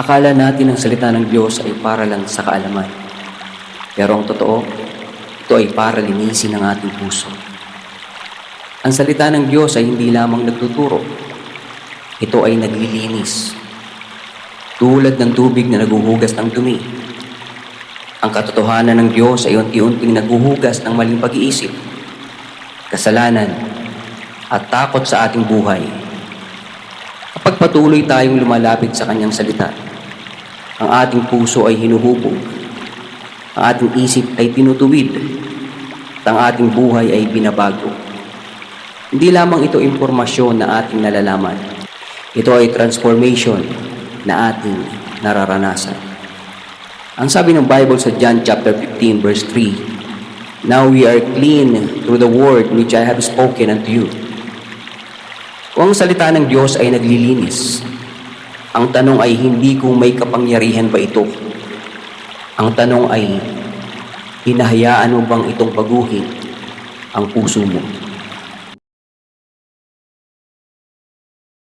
Akala natin ang salita ng Diyos ay para lang sa kaalaman. Pero ang totoo, ito ay para linisin ang ating puso. Ang salita ng Diyos ay hindi lamang nagtuturo. Ito ay naglilinis. Tulad ng tubig na naguhugas ng dumi. Ang katotohanan ng Diyos ay unti-unting naguhugas ng maling pag-iisip, kasalanan, at takot sa ating buhay. Kapag patuloy tayong lumalapit sa Kanyang salita, ang ating puso ay hinuhubog, ang ating isip ay tinutuwid, at ang ating buhay ay binabago. Hindi lamang ito impormasyon na ating nalalaman. Ito ay transformation na ating nararanasan. Ang sabi ng Bible sa John chapter 15 verse 3, "Now we are clean through the word which I have spoken unto you." Kung ang salita ng Diyos ay naglilinis, ang tanong ay hindi kung may kapangyarihan ba ito. Ang tanong ay, hinahayaan mo bang itong baguhin ang puso mo?